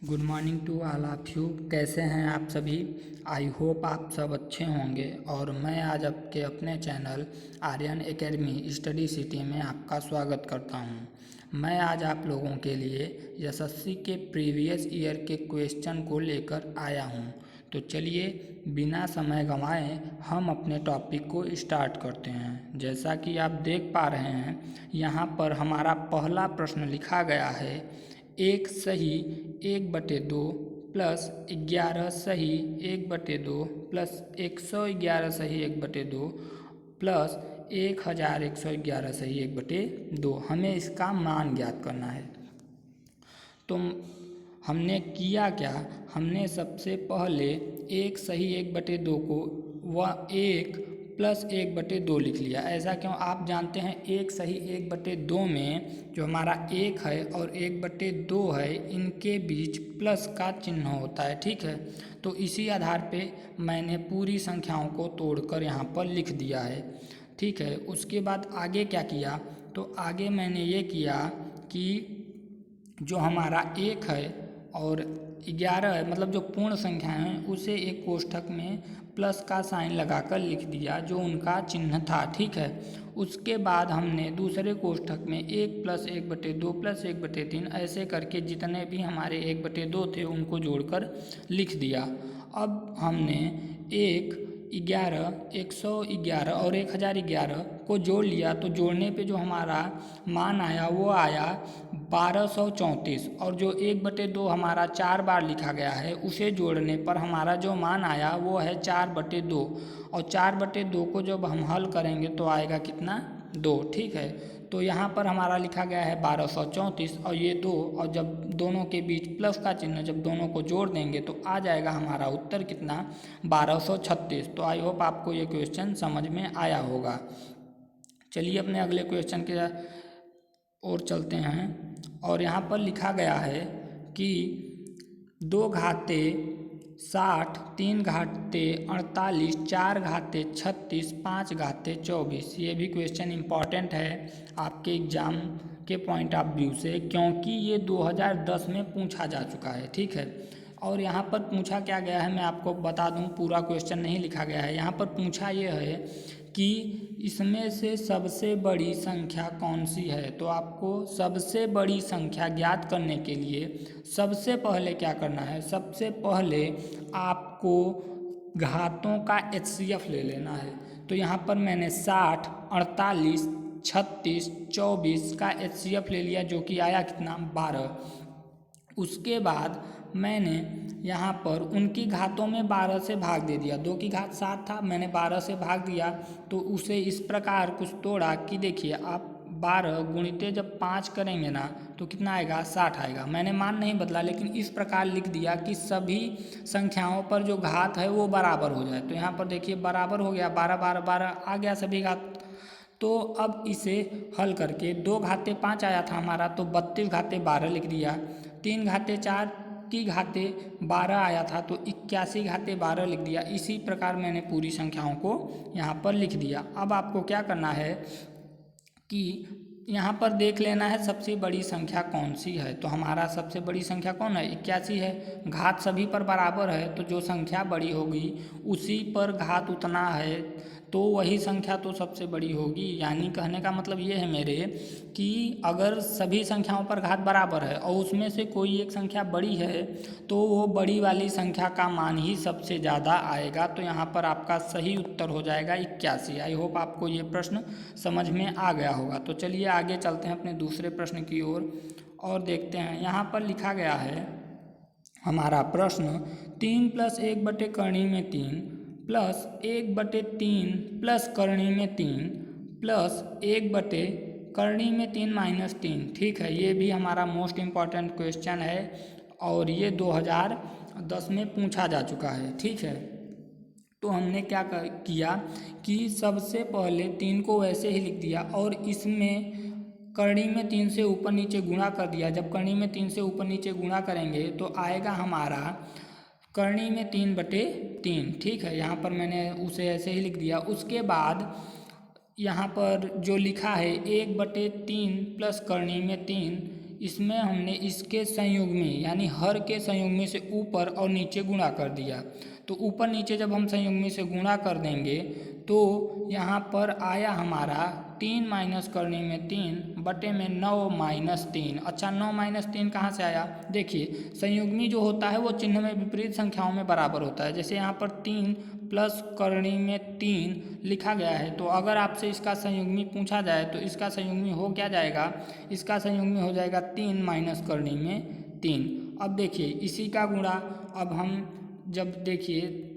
Good morning to all of you. कैसे हैं आप सभी? आई होप आप सब अच्छे होंगे। और मैं आज आपके अपने channel Aryan academy study city में आपका स्वागत करता हूं। मैं आज आप लोगों के लिए एसएससी के प्रीवियस ईयर के क्वेश्चन को लेकर आया हूं। तो चलिए बिना समय गंवाए हम अपने टॉपिक को स्टार्ट करते हैं। जैसा कि आप देख पा रहे हैं, यहाँ पर हमारा पहला प्रश्न लिखा गया है, एक सही 1/2 प्लस 11 सही 1/2 प्लस 111 सही 1/2 प्लस 1111 सही 1/2। हमें इसका मान ज्ञात करना है। तो हमने किया क्या, हमने सबसे पहले एक सही 1/2 को वह 1 प्लस 1/2 लिख लिया। ऐसा क्यों? आप जानते हैं एक सही 1/2 में जो हमारा 1 है और 1/2 है, इनके बीच प्लस का चिन्ह होता है। ठीक है, तो इसी आधार पे मैंने पूरी संख्याओं को तोड़कर यहाँ पर लिख दिया है। ठीक है, उसके बाद आगे क्या किया? तो आगे मैंने ये किया कि जो हमारा 1 है और 11 है, मतलब जो पूर्ण संख्या है, उसे एक कोष्ठक में प्लस का साइन लगाकर लिख दिया, जो उनका चिन्ह था। ठीक है, उसके बाद हमने दूसरे कोष्ठक में 1 प्लस 1/2 प्लस 1/3 ऐसे करके जितने भी हमारे 1/2 थे उनको जोड़कर लिख दिया। अब हमने 111 और 1011 को जोड़ लिया, तो जोड़ने पे जो हमारा मान आया वो आया 1234। और जो 1/2 हमारा 4 बार लिखा गया है, उसे जोड़ने पर हमारा जो मान आया वो है 4/2। और 4/2 को जब हम हल करेंगे तो आएगा कितना? 2। ठीक है, तो यहाँ पर हमारा लिखा गया है 1234 और ये 2, और जब दोनों के बीच प्लस का चिन्ह जब दोनों को जोड़ देंगे तो आ जाएगा हमारा उत्तर कितना? 1236। तो आई होप आपको ये क्वेश्चन समझ में आया होगा। चलिए अपने अगले क्वेश्चन के ओर चलते हैं। और यहाँ पर लिखा गया है कि 2 घाते 60, 3 घाते 48, 4 घाते 36, 5 घाते 24। ये भी क्वेश्चन इम्पॉर्टेंट है आपके एग्ज़ाम के पॉइंट ऑफ व्यू से, क्योंकि ये 2010 में पूछा जा चुका है। ठीक है, और यहाँ पर पूछा क्या गया है मैं आपको बता दूँ, पूरा क्वेश्चन नहीं लिखा गया है। यहाँ पर पूछा ये है कि इसमें से सबसे बड़ी संख्या कौन सी है। तो आपको सबसे बड़ी संख्या ज्ञात करने के लिए सबसे पहले क्या करना है? सबसे पहले आपको घातों का HCF ले लेना है। तो यहाँ पर मैंने 60, 48, 36, 24 का HCF ले लिया, जो कि आया कितना? 12। उसके बाद मैंने यहाँ पर उनकी घातों में 12 से भाग दे दिया। 2 की घात 7 था, मैंने 12 से भाग दिया, तो उसे इस प्रकार कुछ तोड़ा कि देखिए आप 12 गुणिते जब 5 करेंगे ना तो कितना आएगा? 60 आएगा। मैंने मान नहीं बदला, लेकिन इस प्रकार लिख दिया कि सभी संख्याओं पर जो घात है वो बराबर हो जाए। तो यहाँ पर देखिए बराबर हो गया, 12 12 12 आ गया सभी घात। तो अब इसे हल करके 2 घाते 5 आया था हमारा, तो 32 घाते 12 लिख दिया। 3 घाते 4 की घाते 12 आया था, तो 81 घाते 12 लिख दिया। इसी प्रकार मैंने पूरी संख्याओं को यहाँ पर लिख दिया। अब आपको क्या करना है कि यहाँ पर देख लेना है सबसे बड़ी संख्या कौन सी है। तो हमारा सबसे बड़ी संख्या कौन है? 81 है। घात सभी पर बराबर है, तो जो संख्या बड़ी होगी उसी पर घात उतना है, तो वही संख्या तो सबसे बड़ी होगी। यानी कहने का मतलब ये है मेरे कि अगर सभी संख्याओं पर घात बराबर है और उसमें से कोई एक संख्या बड़ी है, तो वो बड़ी वाली संख्या का मान ही सबसे ज़्यादा आएगा। तो यहाँ पर आपका सही उत्तर हो जाएगा 81। आई होप आपको ये प्रश्न समझ में आ गया होगा। तो चलिए आगे चलते हैं अपने दूसरे प्रश्न की ओर और देखते हैं। यहाँ पर लिखा गया है हमारा प्रश्न, 3 प्लस 1/करणी में 3 प्लस 1/3 प्लस करणी में 3 प्लस 1/करणी में 3 माइनस 3। ठीक है, ये भी हमारा मोस्ट इम्पॉर्टेंट क्वेश्चन है और ये 2010 में पूछा जा चुका है। ठीक है, तो हमने क्या किया कि सबसे पहले 3 को वैसे ही लिख दिया और इसमें करणी में 3 से ऊपर नीचे गुणा कर दिया। जब करणी में 3 से ऊपर नीचे गुणा करेंगे तो आएगा हमारा करणी में 3/3। ठीक है, यहाँ पर मैंने उसे ऐसे ही लिख दिया। उसके बाद यहाँ पर जो लिखा है 1/3 प्लस करणी में 3, इसमें हमने इसके संयुग्मी यानी हर के संयुग्मी से ऊपर और नीचे गुणा कर दिया। तो ऊपर नीचे जब हम संयुग्मी से गुणा कर देंगे तो यहाँ पर आया हमारा 3 माइनस करने में 3 बटे में 9 माइनस 3। अच्छा 9 माइनस 3 कहाँ से आया? देखिए संयुग्मी जो होता है वो चिन्ह में विपरीत संख्याओं में बराबर होता है। जैसे यहाँ पर 3 प्लस करनी में 3 लिखा गया है, तो अगर आपसे इसका संयुग्मी पूछा जाए तो इसका संयुग्मी हो क्या जाएगा? इसका संयुग्मी हो जाएगा 3 माइनस करनी में 3। अब देखिए इसी का गुणा, अब हम जब देखिए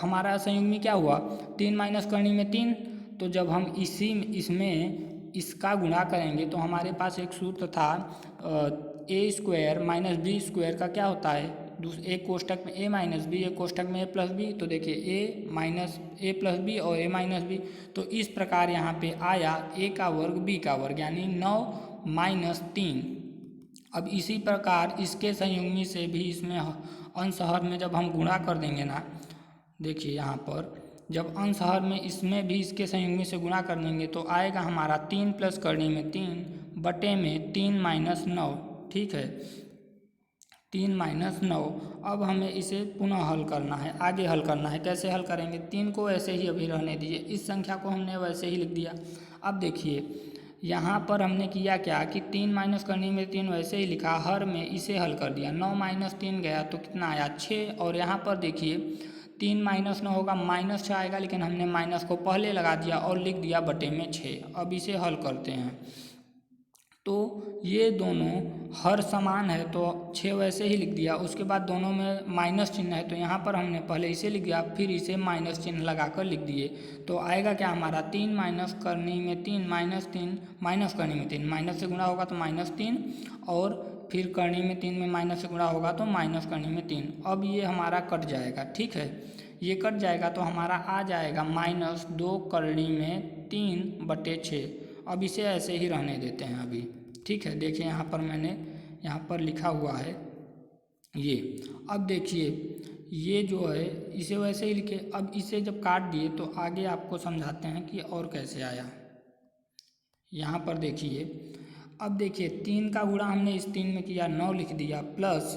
हमारा संयुग्मी क्या हुआ? 3 माइनस करनी में 3। तो जब हम इसमें इसका गुणा करेंगे तो हमारे पास एक सूत्र था ए स्क्वायर माइनस बी स्क्वायर का क्या होता है? एक कोष्ठक में ए माइनस बी, एक कोष्ठक में ए प्लस बी। तो देखिए A minus A plus B और ए माइनस बी। तो इस प्रकार यहाँ पे आया ए का वर्ग बी का वर्ग यानी 9 माइनस 3। अब इसी प्रकार इसके संयुग्मी से भी इसमें अंश हर में जब हम गुणा कर देंगे ना, देखिए यहाँ पर जब अंश हर में इसमें भी इसके संयुग्मी से गुणा कर देंगे तो आएगा हमारा 3 प्लस करने में 3 बटे में 3 माइनस 9। ठीक है 3 माइनस 9। अब हमें इसे पुनः हल करना है, आगे हल करना है। कैसे हल करेंगे? 3 को ऐसे ही अभी रहने दीजिए, इस संख्या को हमने वैसे ही लिख दिया। अब देखिए यहाँ पर हमने किया क्या कि 3 माइनस करने में 3 वैसे ही लिखा, हर में इसे हल कर दिया। 9 माइनस 3 गया तो कितना आया? 6। और यहाँ पर देखिए 3 माइनस 9 होगा माइनस 6 आएगा, लेकिन हमने माइनस को पहले लगा दिया और लिख दिया बटे में 6। अब इसे हल करते हैं तो ये दोनों हर समान है तो 6 वैसे ही लिख दिया। उसके बाद दोनों में माइनस चिन्ह है तो यहाँ पर हमने पहले इसे लिख दिया, फिर इसे माइनस चिन्ह लगाकर लिख दिए। तो आएगा क्या हमारा? 3 माइनस करने में 3 माइनस 3 माइनस करने में 3, माइनस से गुणा होगा तो माइनस 3 और फिर करने में 3 में माइनस से गुणा होगा तो माइनस करने में 3। अब ये हमारा कट जाएगा। ठीक है ये कट जाएगा तो हमारा आ जाएगा माइनस 2 करनी में 3 बटे 6। अब इसे ऐसे ही रहने देते हैं अभी। ठीक है देखिए यहाँ पर मैंने यहाँ पर लिखा हुआ है ये। अब देखिए ये जो है इसे वैसे ही लिखे। अब इसे जब काट दिए तो आगे आपको समझाते हैं कि और कैसे आया। यहाँ पर देखिए अब देखिए 3 का गुणा हमने इस 3 में किया, 9 लिख दिया, प्लस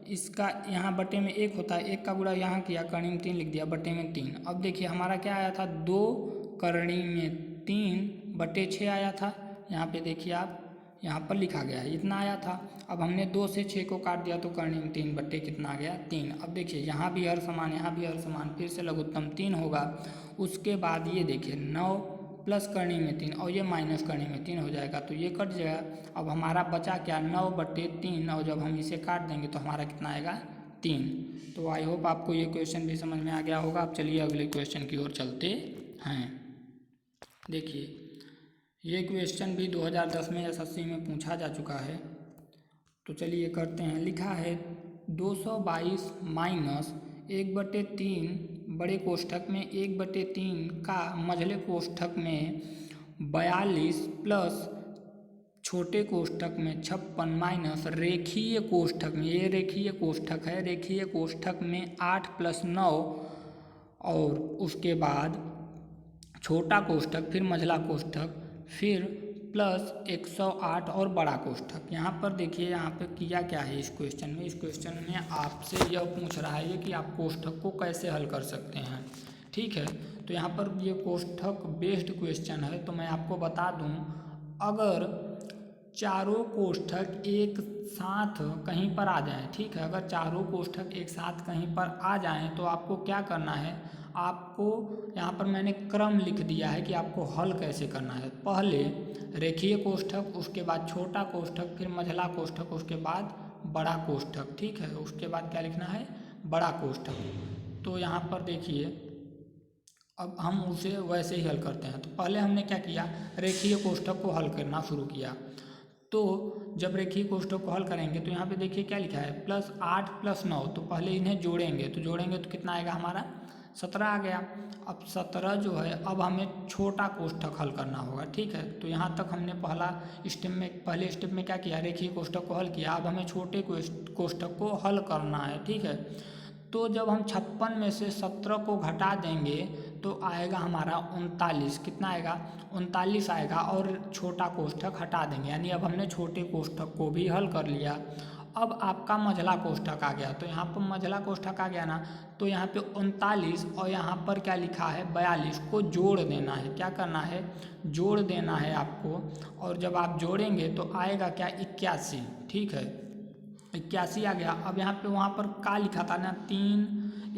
इसका यहाँ बटे में 1 होता है, 1 का गुणा यहाँ किया, करनी में 3 लिख दिया, बटे में 3। अब देखिए हमारा क्या आया था? 2 करनी में 3 बटे 6 आया था। यहाँ पे देखिए आप यहाँ पर लिखा गया है इतना आया था। अब हमने 2 से 6 को काट दिया तो करनी में 3 बटे कितना आ गया? 3। अब देखिए यहाँ भी हर समान, यहाँ भी हर समान, फिर से लघुत्तम 3 होगा। उसके बाद ये देखिए 9 प्लस करने में 3 और ये माइनस करने में 3 हो जाएगा तो ये कट जाएगा। अब हमारा बचा क्या? 9 बटे 3 और जब हम इसे काट देंगे तो हमारा कितना आएगा? 3। तो आई होप आपको ये क्वेश्चन भी समझ में आ गया होगा। अब चलिए अगले क्वेश्चन की ओर चलते हैं। देखिए ये क्वेश्चन भी 2010 में एसएससी में पूछा जा चुका है, तो चलिए करते हैं। लिखा है 222 माइनस 1/3 बड़े कोष्ठक में 1/3 का मझले कोष्ठक में 42 प्लस छोटे कोष्ठक में 56 माइनस रेखीय कोष्ठक में, ये रेखीय कोष्ठक है, रेखीय कोष्ठक में 8 प्लस 9 और उसके बाद छोटा कोष्ठक, फिर मझला कोष्ठक, फिर प्लस 108 और बड़ा कोष्ठक। यहाँ पर देखिए यहाँ पे किया क्या है इस क्वेश्चन में। इस क्वेश्चन में आपसे यह पूछ रहा है कि आप कोष्ठक को कैसे हल कर सकते हैं। ठीक है तो यहाँ पर ये कोष्ठक बेस्ड क्वेश्चन है। तो मैं आपको बता दूँ, अगर चारों कोष्ठक एक साथ कहीं पर आ जाएं, ठीक है, अगर चारों कोष्ठक एक साथ कहीं पर आ जाएं तो आपको क्या करना है? आपको यहाँ पर मैंने क्रम लिख दिया है कि आपको हल कैसे करना है। पहले रेखीय कोष्ठक, उसके बाद छोटा कोष्ठक, फिर मझला कोष्ठक, उसके बाद बड़ा कोष्ठक। ठीक है उसके बाद क्या लिखना है? बड़ा कोष्ठक। तो यहाँ पर देखिए अब हम उसे वैसे ही हल करते हैं। तो पहले हमने क्या किया? रेखीय कोष्ठक को हल करना शुरू किया। तो जब रेखीय कोष्ठक को हल करेंगे तो यहाँ पे देखिए क्या लिखा है? Plus 8 plus 9। तो पहले इन्हें जोड़ेंगे तो कितना आएगा हमारा? 17 आ गया। अब 17 जो है अब हमें छोटा कोष्ठक हल करना होगा। ठीक है तो यहाँ तक हमने पहले स्टेप में क्या किया? रेखीय कोष्ठक को हल किया। अब हमें छोटे कोष्ठक को हल करना है। ठीक है तो जब हम 56 में से 17 को घटा देंगे तो आएगा हमारा 39। कितना आएगा? 39 आएगा। और छोटा कोष्ठक हटा देंगे, यानी अब हमने छोटे कोष्ठक को भी हल कर लिया। अब आपका मझला कोष्ठक आ गया, तो यहाँ पर मझला कोष्ठक आ गया ना, तो यहाँ पे 39 और यहाँ पर क्या लिखा है 42 को जोड़ देना है। क्या करना है? जोड़ देना है आपको। और जब आप जोड़ेंगे तो आएगा क्या 81। ठीक है, 81 आ गया। अब यहाँ पे वहाँ पर का लिखा था ना 3,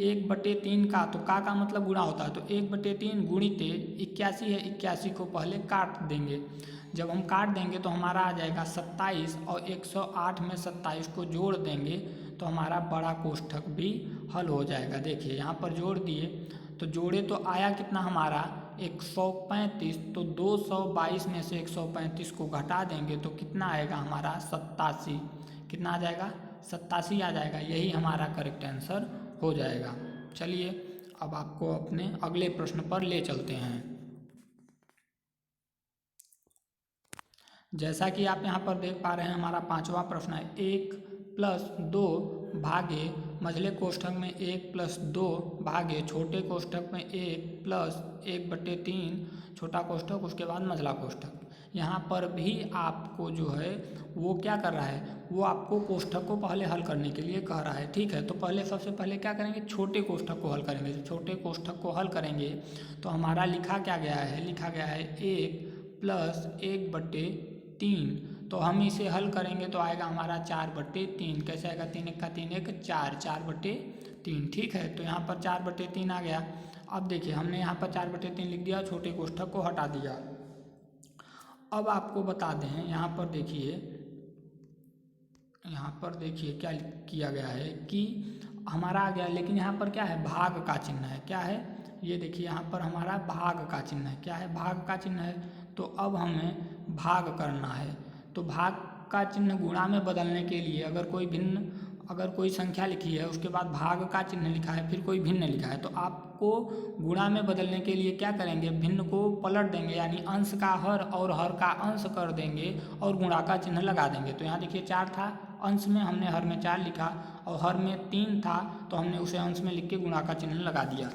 1/3 का, तो का मतलब गुणा होता है, तो 1/3 गुणित 81 है, 81 को पहले काट देंगे। जब हम काट देंगे तो हमारा आ जाएगा 27 और 108 में 27 को जोड़ देंगे तो हमारा बड़ा कोष्ठक भी हल हो जाएगा। देखिए यहाँ पर जोड़ दिए तो जोड़े तो आया कितना हमारा 135, तो 222 में से 135 को घटा देंगे तो कितना आएगा हमारा 87। कितना आ जाएगा? 87 आ जाएगा। यही हमारा करेक्ट आंसर हो जाएगा। चलिए अब आपको अपने अगले प्रश्न पर ले चलते हैं। जैसा कि आप यहाँ पर देख पा रहे हैं, हमारा 5वां प्रश्न है 1+2 भागे मझले कोष्ठक में 1+2 भागे छोटे कोष्ठक में 1+1/3 छोटा कोष्ठक, उसके बाद मझला कोष्ठक। यहाँ पर भी आपको जो है वो क्या कर रहा है, वो आपको कोष्ठक को पहले हल करने के लिए कह रहा है। ठीक है, तो पहले सबसे पहले क्या करेंगे, छोटे कोष्ठक को हल करेंगे। छोटे कोष्ठक को हल करेंगे तो हमारा लिखा क्या गया है, लिखा गया है 1+1/3। तो हम इसे हल करेंगे तो आएगा हमारा 4/3। कैसे आएगा? 3 × 3 = 4, 4/3। ठीक है, तो यहाँ पर 4/3 आ गया। अब देखिए हमने यहाँ पर 4/3 लिख दिया, छोटे कोष्ठक को हटा दिया। अब आपको बता दें, यहाँ पर देखिए क्या किया गया है कि हमारा आ गया, लेकिन यहाँ पर क्या है, भाग का चिन्ह है। क्या है? ये देखिए यहाँ पर हमारा भाग का चिन्ह है। क्या है? भाग का चिन्ह है। तो अब हमें भाग करना है, तो भाग का चिन्ह गुणा में बदलने के लिए अगर कोई संख्या लिखी है उसके बाद भाग का चिन्ह लिखा है, फिर कोई भिन्न लिखा है, तो आपको गुणा में बदलने के लिए क्या करेंगे, भिन्न को पलट देंगे, यानी अंश का हर और हर का अंश कर देंगे और गुणा का चिन्ह लगा देंगे। तो यहाँ देखिए 4 था, अंश में हमने हर में 4 लिखा, और हर में 3 था तो हमने उसे अंश में लिख के गुणा का चिन्ह लगा दिया।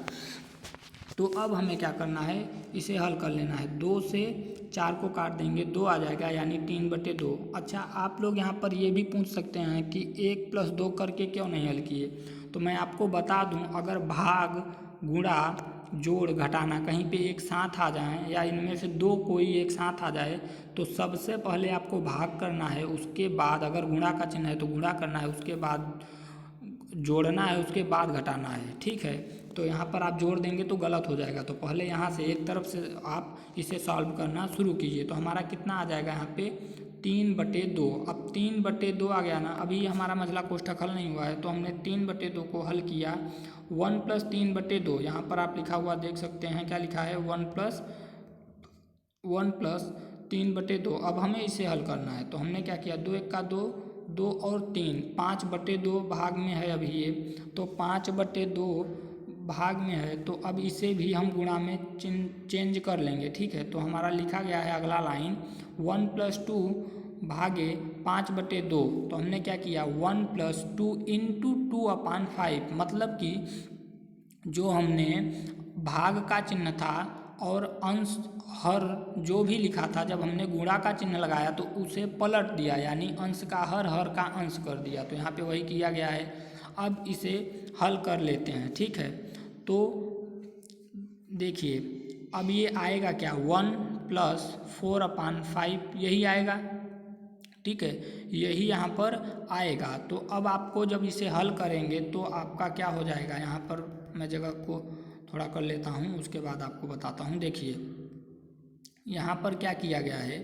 तो अब हमें क्या करना है, इसे हल कर लेना है। 2 से 4 को काट देंगे, 2 आ जाएगा, यानी 3/2। अच्छा, आप लोग यहाँ पर ये भी पूछ सकते हैं कि 1+2 करके क्यों नहीं हल किए। तो मैं आपको बता दूं, अगर भाग, गुणा, जोड़, घटाना कहीं पे एक साथ आ जाए या इनमें से दो कोई एक साथ आ जाए तो सबसे पहले आपको भाग करना है, उसके बाद अगर गुणा का चिन्ह है तो गुणा करना है, उसके बाद जोड़ना है, उसके बाद घटाना है। ठीक है, तो यहाँ पर आप जोड़ देंगे तो गलत हो जाएगा, तो पहले यहाँ से एक तरफ से आप इसे सॉल्व करना शुरू कीजिए। तो हमारा कितना आ जाएगा यहाँ पे 3/2। अब 3/2 आ गया ना, अभी हमारा मझला कोष्ठक हल नहीं हुआ है, तो हमने 3/2 को हल किया। 1 + 3/2 यहाँ पर आप लिखा हुआ देख सकते हैं, क्या लिखा है 1 + 3/2। अब हमें इसे हल करना है, तो हमने क्या किया, 2 × 1 = 2, 2 और 3, 5/2 भाग में है अभी ये, तो 5/2 भाग में है, तो अब इसे भी हम गुणा में चेंज कर लेंगे। ठीक है, तो हमारा लिखा गया है अगला लाइन 1 + 2 भागे 5/2। तो हमने क्या किया, 1 + 2 × 2/5, मतलब कि जो हमने भाग का चिन्ह था और अंश हर जो भी लिखा था, जब हमने गुणा का चिन्ह लगाया तो उसे पलट दिया, यानी अंश का हर, हर का अंश कर दिया। तो यहाँ पे वही किया गया है। अब इसे हल कर लेते हैं। ठीक है, तो देखिए अब ये आएगा क्या, 1 + 4/5 यही आएगा। ठीक है, यही यहाँ पर आएगा। तो अब आपको जब इसे हल करेंगे तो आपका क्या हो जाएगा, यहाँ पर मैं जगह को थोड़ा कर लेता हूँ, उसके बाद आपको बताता हूँ। देखिए यहाँ पर क्या किया गया है,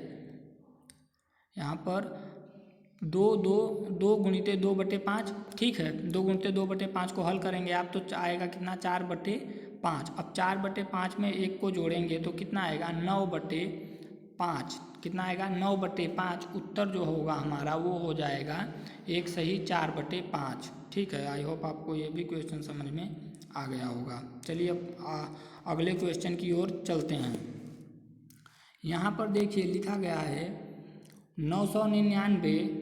यहाँ पर 2 × 2/5। ठीक है, 2 × 2/5 को हल करेंगे आप तो आएगा कितना, 4/5। अब 4/5 में 1 को जोड़ेंगे तो कितना आएगा, 9/5। कितना आएगा, 9/5। उत्तर जो होगा हमारा वो हो जाएगा एक सही 4/5। ठीक है, आई होप आपको ये भी क्वेश्चन समझ में आ गया होगा। चलिए अब अगले क्वेश्चन की ओर चलते हैं। यहाँ पर देखिए लिखा गया है 999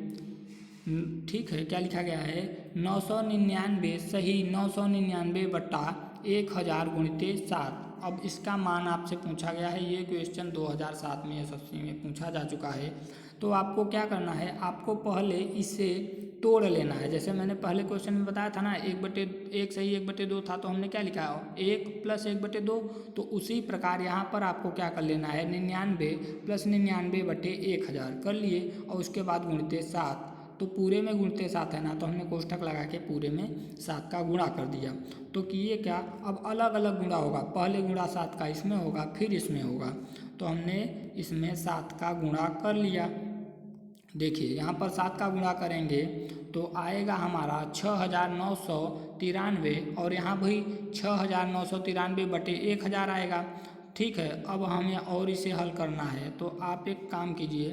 ठीक है, क्या लिखा गया है 999 सही 999 बटा 1000 गुणित 7। अब इसका मान आपसे पूछा गया है, ये क्वेश्चन 2007 में एसएससी में पूछा जा चुका है। तो आपको क्या करना है, आपको पहले इसे तोड़ लेना है। जैसे मैंने पहले क्वेश्चन में बताया था ना, 1/1 सही 1/2 था, तो हमने क्या लिखा है 1 + 1/2। तो उसी प्रकार यहाँ पर आपको क्या कर लेना है 99 + 99 बटे 1000 कर लिए, और उसके बाद गुणित 7। तो पूरे में गुणित 7 है ना, तो हमने कोष्ठक लगा के पूरे में 7 का गुणा कर दिया। तो किए क्या, अब अलग अलग गुणा होगा, पहले गुणा 7 का इसमें होगा, फिर इसमें होगा। तो हमने इसमें 7 का गुणा कर लिया। देखिए यहाँ पर 7 का गुणा करेंगे तो आएगा हमारा 6993, और यहाँ भी 6993 बटे 1000 आएगा। ठीक है, अब हमें और इसे हल करना है। तो आप एक काम कीजिए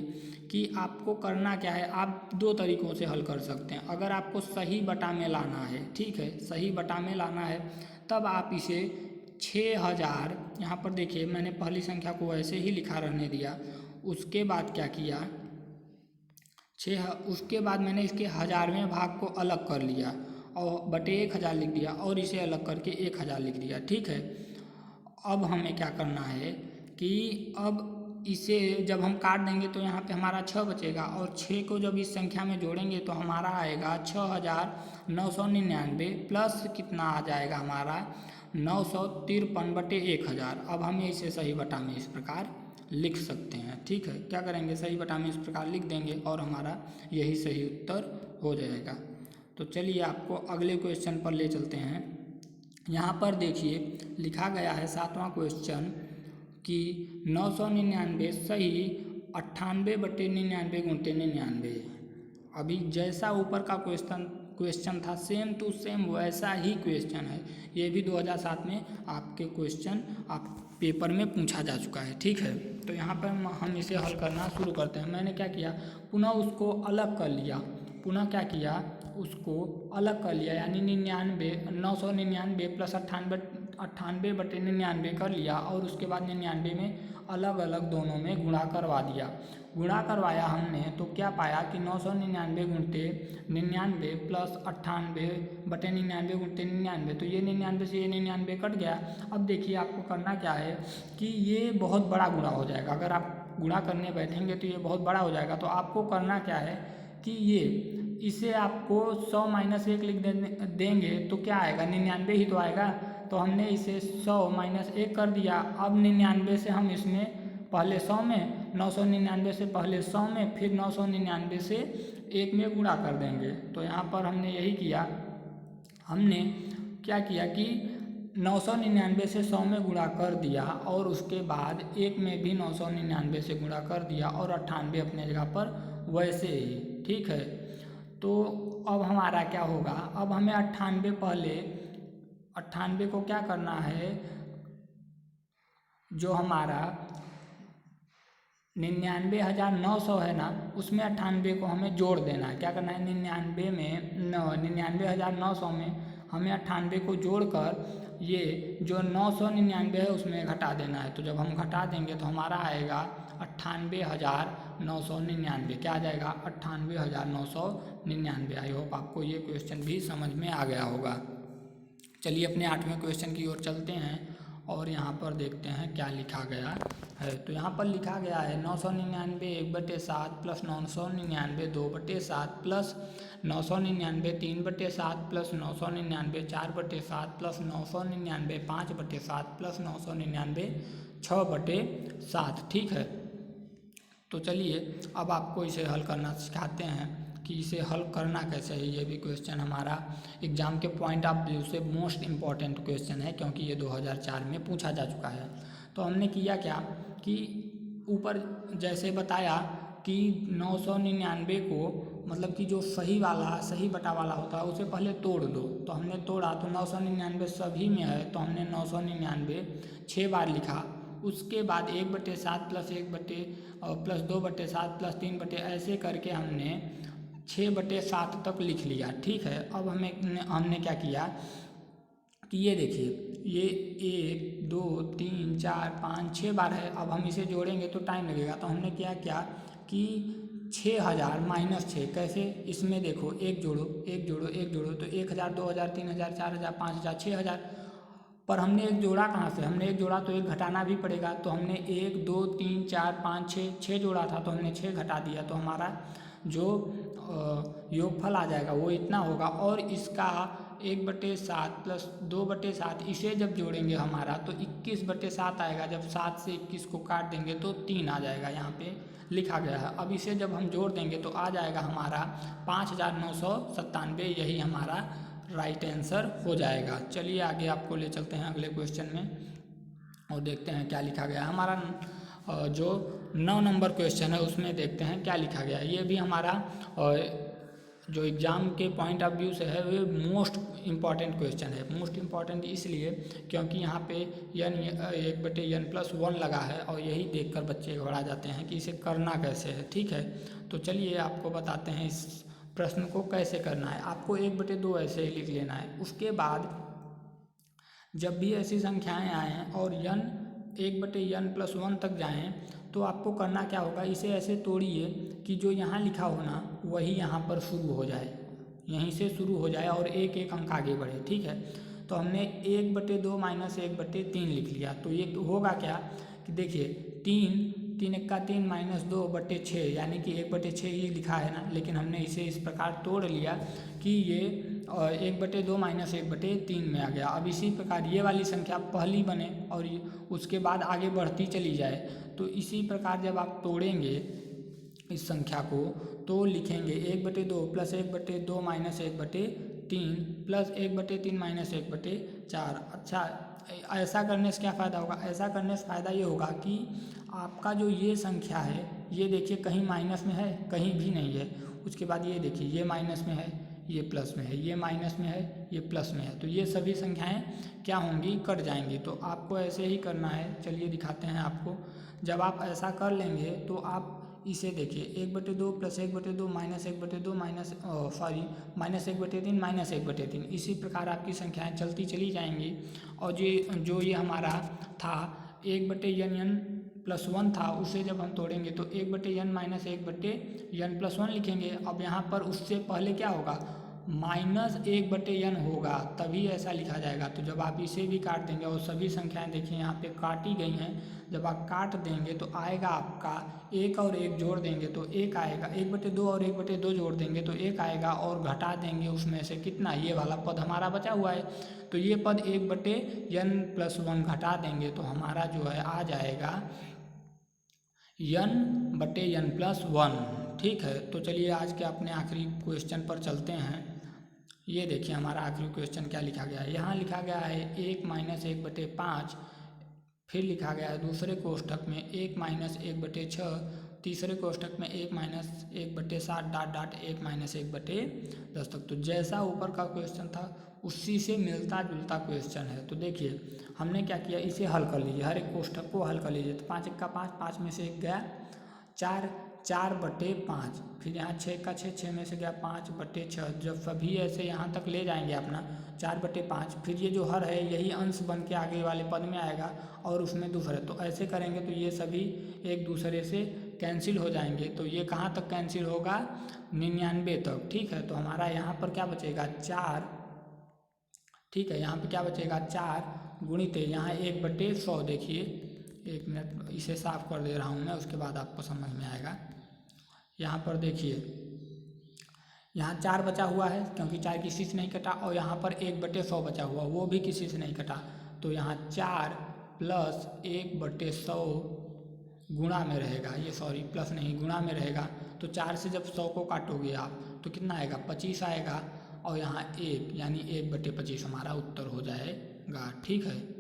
कि आपको करना क्या है, आप दो तरीक़ों से हल कर सकते हैं। अगर आपको सही बटा में लाना है, ठीक है, सही बटा में लाना है, तब आप इसे 6000, यहाँ पर देखिए मैंने पहली संख्या को ऐसे ही लिखा रहने दिया। उसके बाद क्या किया, उसके बाद मैंने इसके 1000वें भाग को अलग कर लिया और बटे 1000 लिख दिया, और इसे अलग करके 1000 लिख दिया। ठीक है, अब हमें क्या करना है कि अब इसे जब हम काट देंगे तो यहाँ पे हमारा 6 बचेगा, और 6 को जब इस संख्या में जोड़ेंगे तो हमारा आएगा 6999 प्लस कितना आ जाएगा हमारा 953 बटे 1000। अब हमें इसे सही बटा में इस प्रकार लिख सकते हैं। ठीक है, क्या करेंगे सही बटा में इस प्रकार लिख देंगे और हमारा यही सही उत्तर हो जाएगा। तो चलिए आपको अगले क्वेश्चन पर ले चलते हैं। यहाँ पर देखिए लिखा गया है 7वां क्वेश्चन कि 999 सही 98 बटे 99 गुणित 99। अभी जैसा ऊपर का क्वेश्चन था सेम टू सेम वैसा ही क्वेश्चन है। ये भी 2007 में आपके क्वेश्चन आप पेपर में पूछा जा चुका है। ठीक है, तो यहाँ पर हम इसे हल करना शुरू करते हैं। मैंने क्या किया, पुनः उसको अलग कर लिया, पुनः क्या किया उसको अलग कर लिया, यानी 999 प्लस 98 बटे 99 कर लिया, और उसके बाद 99 में अलग अलग दोनों में गुणा करवा दिया। गुणा करवाया हमने तो क्या पाया कि 999 गुणित 99 प्लस 98 बटे 99 गुणित 99, तो ये 99 से ये 99 कट गया। अब देखिए आपको करना क्या है कि ये बहुत बड़ा गुणा हो जाएगा, अगर आप गुणा करने बैठेंगे तो ये बहुत बड़ा हो जाएगा। तो आपको करना क्या है कि इसे आपको 100 - 1 लिख देंगे तो क्या आएगा 99 ही तो आएगा। तो हमने इसे 100 - 1 कर दिया। अब 99 से हम इसमें पहले 100 में, 999 से पहले 100 में, फिर 999 से 1 में गुणा कर देंगे। तो यहाँ पर हमने यही किया, हमने क्या किया कि 999 से 100 में गुणा कर दिया, और उसके बाद 1 में भी 999 से गुणा कर दिया, और 98 अपने जगह पर वैसे ही। ठीक है, तो अब हमारा क्या होगा, अब हमें 98 को क्या करना है, जो हमारा 99,900 है ना, उसमें 98 को हमें जोड़ देना है। क्या करना है 99,900 में हमें 98 को जोड़कर ये जो 999 है उसमें घटा देना है। तो जब हम घटा देंगे तो हमारा आएगा 98,999। क्या आ जाएगा 98,999। आई होप आपको ये क्वेश्चन भी समझ में आ गया होगा। चलिए अपने 8वें क्वेश्चन की ओर चलते हैं और यहाँ पर देखते हैं क्या लिखा गया है। तो यहाँ पर लिखा गया है 999 1/7 plus 999 2/7 plus 999 3/7 plus 999 4/7 plus 999 5/7 plus 999 6/7। ठीक है, तो चलिए अब आपको इसे हल करना सिखाते हैं कि इसे हल करना कैसे है। ये भी क्वेश्चन हमारा एग्जाम के पॉइंट ऑफ व्यू से मोस्ट इम्पॉर्टेंट क्वेश्चन है, क्योंकि ये 2004 में पूछा जा चुका है। तो हमने किया क्या कि ऊपर जैसे बताया कि 999 को मतलब कि जो सही बटा वाला होता है उसे पहले तोड़ दो। तो हमने तोड़ा तो 999 सभी में है, तो हमने 999 6 बार लिखा। उसके बाद 1/7 प्लस 2/7 प्लस 3 ऐसे करके हमने 6/7 तक लिख लिया। ठीक है, अब हमने क्या किया कि ये देखिए ये 1 2 3 4 5 6 बार है। अब हम इसे जोड़ेंगे तो टाइम लगेगा, तो हमने क्या कि 6000 माइनस 6 कैसे, इसमें देखो एक जोड़ो एक जोड़ो एक जोड़ो तो 1000 2000 3000 4000 5000 6000, पर हमने एक जोड़ा कहाँ से, हमने एक जोड़ा तो एक घटाना भी पड़ेगा, तो हमने 1 2 3 4 5 6 जोड़ा था तो हमने 6 घटा दिया, तो हमारा जो योगफल आ जाएगा वो इतना होगा। और इसका 1/7 प्लस 2/7 इसे जब जोड़ेंगे हमारा तो 21/7 आएगा। जब 7 से 21 को काट देंगे तो 3 आ जाएगा, यहाँ पे लिखा गया है। अब इसे जब हम जोड़ देंगे तो आ जाएगा हमारा 5997, यही हमारा राइट आंसर हो जाएगा। चलिए आगे आपको ले चलते हैं अगले क्वेश्चन में और देखते हैं क्या लिखा गया है। हमारा जो 9 नंबर क्वेश्चन है उसमें देखते हैं क्या लिखा गया है। ये भी हमारा जो एग्ज़ाम के पॉइंट ऑफ व्यू से है वो मोस्ट इम्पॉर्टेंट क्वेश्चन है। मोस्ट इम्पॉर्टेंट इसलिए क्योंकि यहाँ पे n1/n+1 लगा है और यही देखकर बच्चे घबरा जाते हैं कि इसे करना कैसे है। ठीक है, तो चलिए आपको बताते हैं इस प्रश्न को कैसे करना है। आपको 1/2 ऐसे ही लिख लेना है। उसके बाद जब भी ऐसी संख्याएं आएँ और n 1/n+1 तक जाएं तो आपको करना क्या होगा, इसे ऐसे तोड़िए कि जो यहाँ लिखा हो ना वही यहाँ पर शुरू हो जाए, यहीं से शुरू हो जाए और एक एक अंक आगे बढ़े। ठीक है, तो हमने 1/2 माइनस 1/3 लिख लिया। तो ये होगा क्या कि देखिए 3 1 का 3 माइनस 2/6 यानी कि 1/6 ये लिखा है ना, लेकिन हमने इसे इस प्रकार तोड़ लिया कि ये 1/2 माइनस 1/3 में आ गया। अब इसी प्रकार ये वाली संख्या पहली बने और उसके बाद आगे बढ़ती चली जाए। तो इसी प्रकार जब आप तोड़ेंगे इस संख्या को तो लिखेंगे 1/2 प्लस 1/2 माइनस 1/3 प्लस 1/3 माइनस 1/4। अच्छा, ऐसा करने से क्या फ़ायदा होगा, ऐसा करने से फ़ायदा ये होगा कि आपका जो ये संख्या है ये देखिए कहीं माइनस में है कहीं भी नहीं है। उसके बाद ये देखिए ये माइनस में है ये प्लस में है, ये माइनस में है ये प्लस में है, तो ये सभी संख्याएं क्या होंगी, कट जाएंगी। तो आपको ऐसे ही करना है। चलिए दिखाते हैं आपको। जब आप ऐसा कर लेंगे तो आप इसे देखिए 1/2 प्लस 1/2 माइनस 1/2 माइनस 1/3 माइनस 1/3, इसी प्रकार आपकी संख्याएं चलती चली जाएंगी। और जो ये हमारा था 1/n+1 था, उसे जब हम तोड़ेंगे तो 1/n माइनस 1/n+1 लिखेंगे। अब यहाँ पर उससे पहले क्या होगा, माइनस 1/n होगा, तभी ऐसा लिखा जाएगा। तो जब आप इसे भी काट देंगे और सभी संख्याएं देखिए यहाँ पे काटी गई हैं, जब आप काट देंगे तो आएगा आपका 1 और 1 जोड़ देंगे तो 1 आएगा, 1/2 और 1/2 जोड़ देंगे तो 1 आएगा और घटा देंगे उसमें से कितना, ये वाला पद हमारा बचा हुआ है। तो ये पद 1/n+1 घटा देंगे तो हमारा जो है आ जाएगा n/n+1। ठीक है, तो चलिए आज के अपने आखिरी क्वेश्चन पर चलते हैं। ये देखिए हमारा आखिरी क्वेश्चन क्या लिखा गया है। यहाँ लिखा गया है 1 माइनस 1/5, फिर लिखा गया है दूसरे कोष्ठक में 1 माइनस 1/6, तीसरे कोष्ठक में 1 माइनस 1/7 डॉट डॉट 1 माइनस 1/10 तक। तो जैसा ऊपर का क्वेश्चन था उसी से मिलता जुलता क्वेश्चन है। तो देखिए हमने क्या किया, इसे हल कर लीजिए, हर एक कोष्ठक को हल कर लीजिए। तो 5 1 का 5, 5 में से 1 गया 4, 4/5, फिर यहाँ 6 का 6, 6 में से गया 5/6। जब सभी ऐसे यहाँ तक ले जाएंगे अपना 4/5, फिर ये जो हर है यही अंश बन के आगे वाले पद में आएगा और उसमें दूसरे। तो ऐसे करेंगे तो ये सभी एक दूसरे से कैंसिल हो जाएंगे। तो ये कहाँ तक कैंसिल होगा, 99 तक। ठीक है, तो हमारा यहाँ पर क्या बचेगा 4। ठीक है, यहाँ पे क्या बचेगा 4 गुणित यहाँ 1/100। देखिए 1 मिनट इसे साफ कर दे रहा हूँ मैं, उसके बाद आपको समझ में आएगा। यहाँ पर देखिए यहाँ 4 बचा हुआ है क्योंकि 4 किसी से नहीं कटा, और यहाँ पर 1/100 बचा हुआ, वो भी किसी से नहीं कटा। तो यहाँ 4 प्लस 1/100 गुणा में रहेगा, ये सॉरी प्लस नहीं गुणा में रहेगा। तो 4 से जब 100 को काटोगे आप तो कितना आएगा 25 आएगा, और यहाँ 1 यानी 1/25 हमारा उत्तर हो जाएगा। ठीक है।